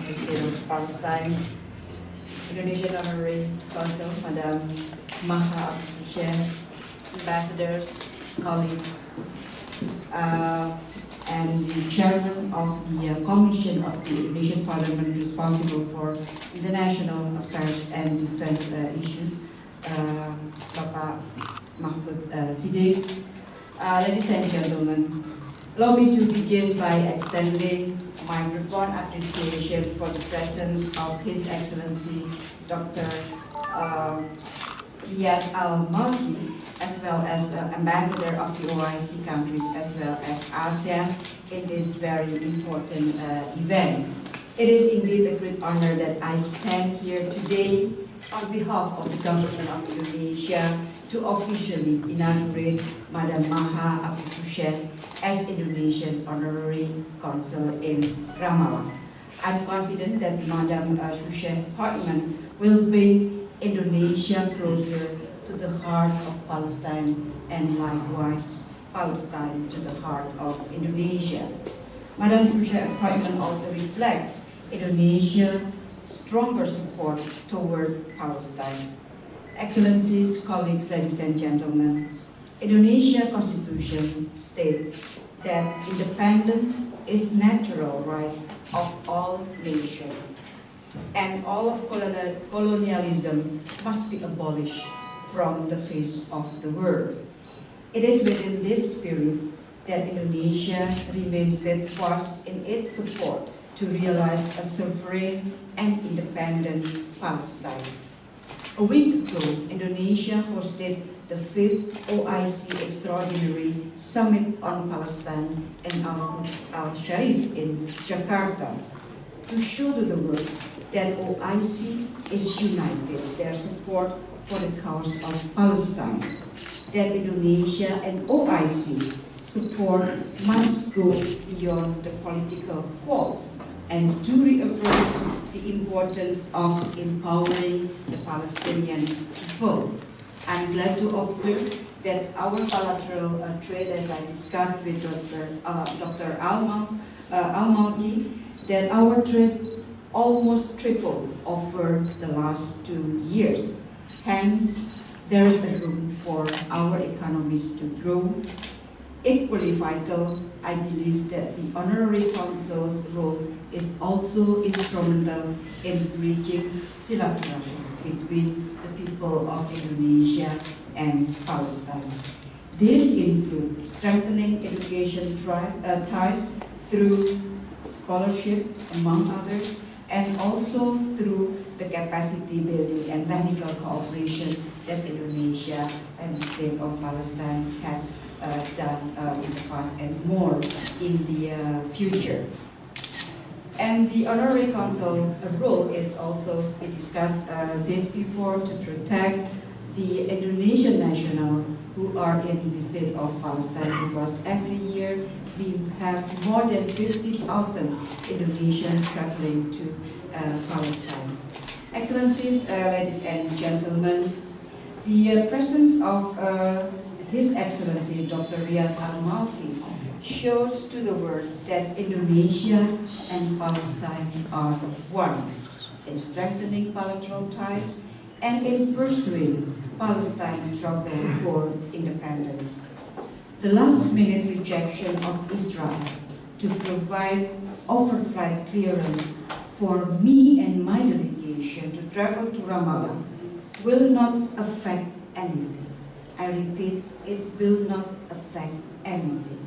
the State of Palestine, Indonesian Honorary Consul, Madam Maha Abou Shushes, ambassadors, colleagues, and the chairman of the Commission of the Indonesian Parliament responsible for international affairs and defense issues, Bapak Mahfud Siddiq. Ladies and gentlemen, allow me to begin by extending my profound appreciation for the presence of His Excellency Dr. Riyad Al-Malki, as well as Ambassador of the OIC countries, as well as ASEAN, in this very important event. It is indeed a great honor that I stand here today on behalf of the government of Indonesia to officially inaugurate Madam Maha Abou Shushes as Indonesian Honorary Consul in Ramallah. I'm confident that Madam Shushes' appointment will bring Indonesia closer to the heart of Palestine and likewise Palestine to the heart of Indonesia. Madam Shushes' appointment also reflects Indonesia's stronger support toward Palestine. Excellencies, colleagues, ladies and gentlemen, Indonesia Constitution states that independence is natural right of all nations, and all of colonialism must be abolished from the face of the world. It is within this spirit that Indonesia remains steadfast in its support to realize a sovereign and independent Palestine. A week ago, Indonesia hosted the 5th OIC Extraordinary Summit on Palestine and Al-Quds Al-Sharif in Jakarta to show to the world that OIC is united, their support for the cause of Palestine, that Indonesia and OIC support must go beyond the political quarrels and to reaffirm the importance of empowering the Palestinian people. I'm glad to observe that our bilateral trade, as I discussed with Dr. Al-Malki, that our trade almost tripled over the last 2 years. Hence, there is a room for our economies to grow. Equally vital, I believe that the Honorary Consul's role is also instrumental in bridging silaturahmi between the people of Indonesia and Palestine. These include strengthening education ties through scholarship, among others, and also through the capacity building and technical cooperation that Indonesia and the State of Palestine have done in the past and more in the future. And the Honorary Consul role is also, we discussed this before, to protect the Indonesian nationals who are in the State of Palestine, because every year we have more than 50,000 Indonesians traveling to Palestine. Excellencies, ladies and gentlemen, the presence of His Excellency Dr. Riyad Al-Malki shows to the world that Indonesia and Palestine are one in strengthening bilateral ties and in pursuing Palestine's struggle for independence. The last-minute rejection of Israel to provide overflight clearance for me and my delegation to travel to Ramallah will not affect anything. I repeat, it will not affect anything.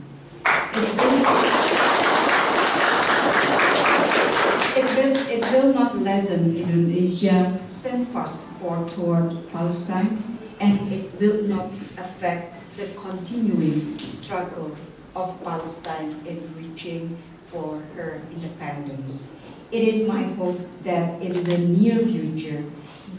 It will not lessen Indonesia's steadfast support toward Palestine, and it will not affect the continuing struggle of Palestine in reaching for her independence. It is my hope that in the near future,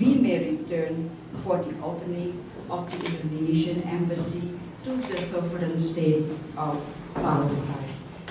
we may return for the opening of the Indonesian embassy to the sovereign state of Palestine.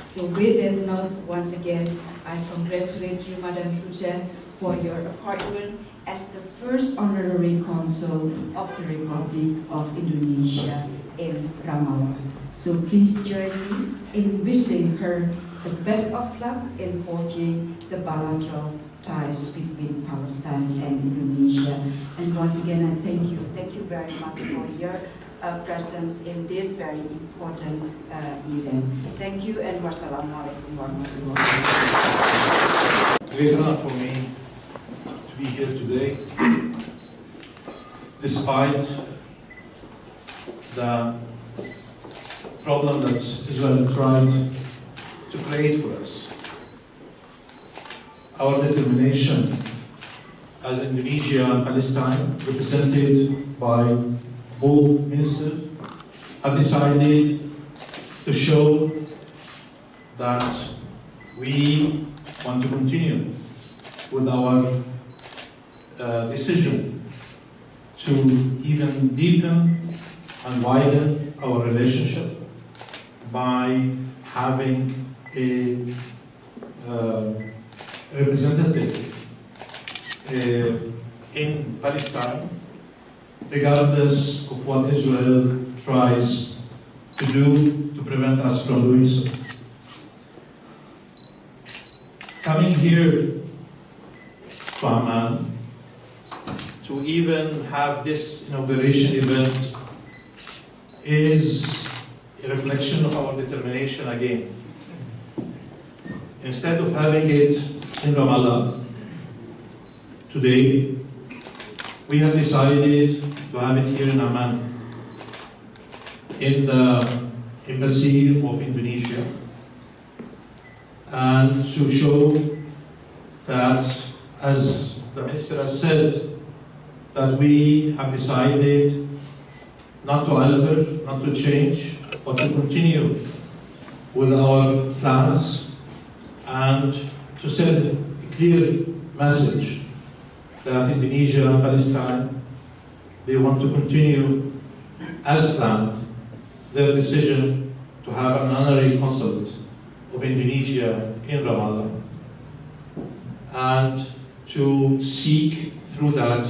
So with that note, once again, I congratulate you, Madam Shushes, for your appointment as the first Honorary Consul of the Republic of Indonesia in Ramallah. So please join me in wishing her the best of luck in forging the bilateral ties between Palestine and Indonesia. And once again, I thank you very much for your presence in this very important event. Thank you, and wassalamualaikum warahmatullahi wabarakatuh. Great honor for me to be here today, despite the problem that Israel tried to create for us. Our determination as Indonesia and Palestine, represented by both ministers, have decided to show that we want to continue with our decision to even deepen and widen our relationship by having a representative in Palestine, regardless of what Israel tries to do to prevent us from doing so. Coming here to Amman to even have this inauguration event is a reflection of our determination again. Instead of having it in Ramallah today, we have decided to have it here in Amman, in the Embassy of Indonesia, and to show that, as the Minister has said, that we have decided not to alter, not to change, but to continue with our plans and to send a clear message that Indonesia and Palestine, they want to continue as planned their decision to have an honorary consulate of Indonesia in Ramallah, and to seek through that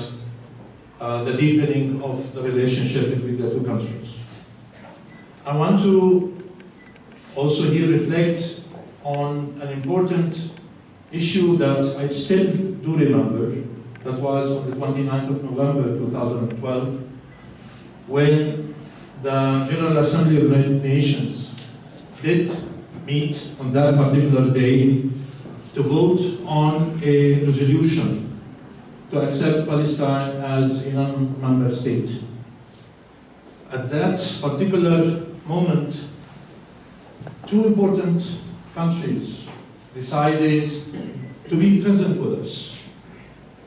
the deepening of the relationship between the two countries. I want to also here reflect on an important issue that I still do remember. That was on the 29th of November 2012, when the General Assembly of the United Nations did meet on that particular day to vote on a resolution to accept Palestine as a non-member state. At that particular moment, two important countries decided to be present with us,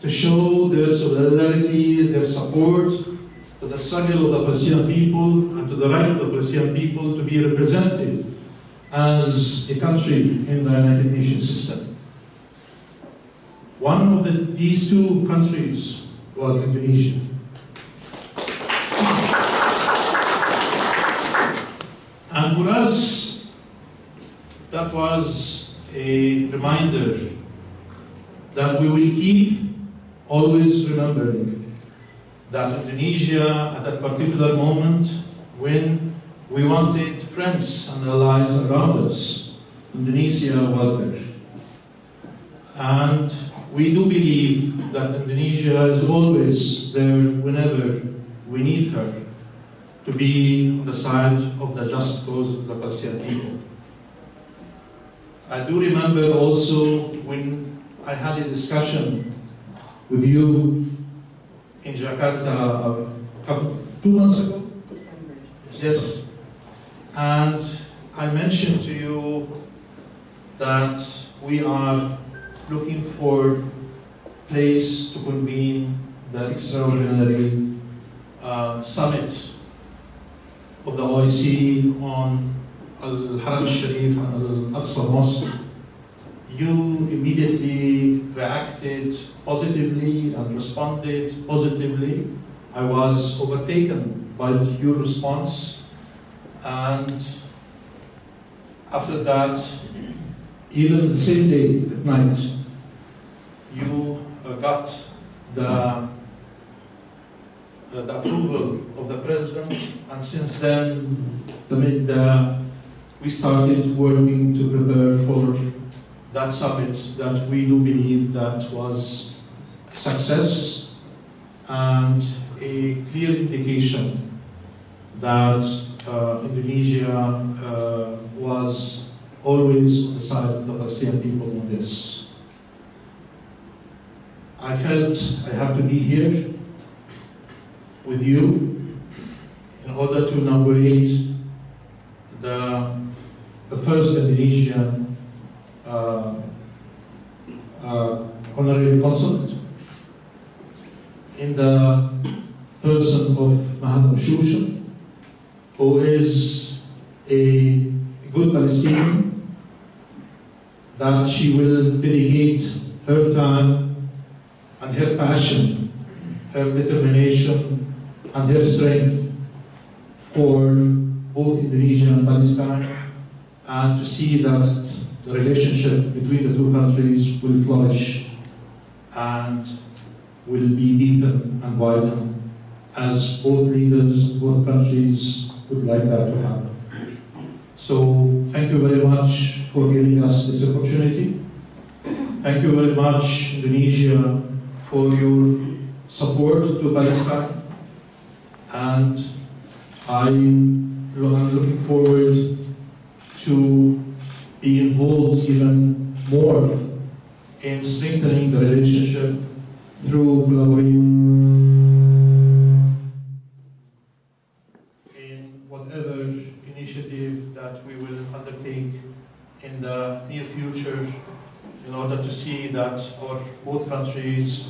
to show their solidarity, their support to the struggle of the Palestinian people and to the right of the Palestinian people to be represented as a country in the United Nations system. One of these two countries was Indonesia. And for us, that was a reminder that we will keep always remembering that Indonesia, at that particular moment, when we wanted friends and allies around us, Indonesia was there. And we do believe that Indonesia is always there whenever we need her to be on the side of the just cause of the Palestinian people. I do remember also when I had a discussion with you in Jakarta 2 months ago? December. Yes. And I mentioned to you that we are looking for a place to convene the extraordinary summit of the OIC on Al-Haram al-Sharif and Al-Aqsa Mosque. You immediately reacted positively and responded positively. I was overtaken by your response, and after that, even the same day at night, you got the approval of the President, and since then we started working to prepare for that summit that we do believe that was a success and a clear indication that Indonesia was always on the side of the Palestinian people on this. I felt I have to be here with you in order to inaugurate the first Indonesian honorary consulate in the person of Maha Abou Shushes, who is a good Palestinian, that she will dedicate her time and her passion, her determination and her strength for both Indonesia and Palestine, and to see that the relationship between the two countries will flourish and will be deepened and widened, as both leaders, both countries would like that to happen. So thank you very much for giving us this opportunity. Thank you very much, Indonesia, for your support to Palestine. And I'm looking forward to be involved even more in strengthening the relationship through collaborating in whatever initiative that we will undertake in the near future in order to see that our both countries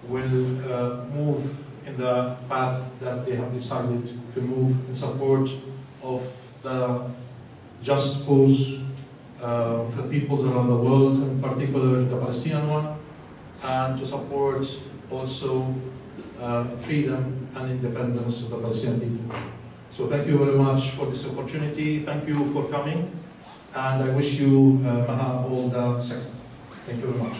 will move in the path that they have decided to move in support of the just cause of the peoples around the world, in particular the Palestinian one, and to support also freedom and independence of the Palestinian people. So thank you very much for this opportunity. Thank you for coming, and I wish you, Maha, all the success. Thank you very much.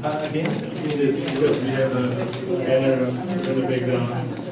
Again, in this, because we have a banner in the background.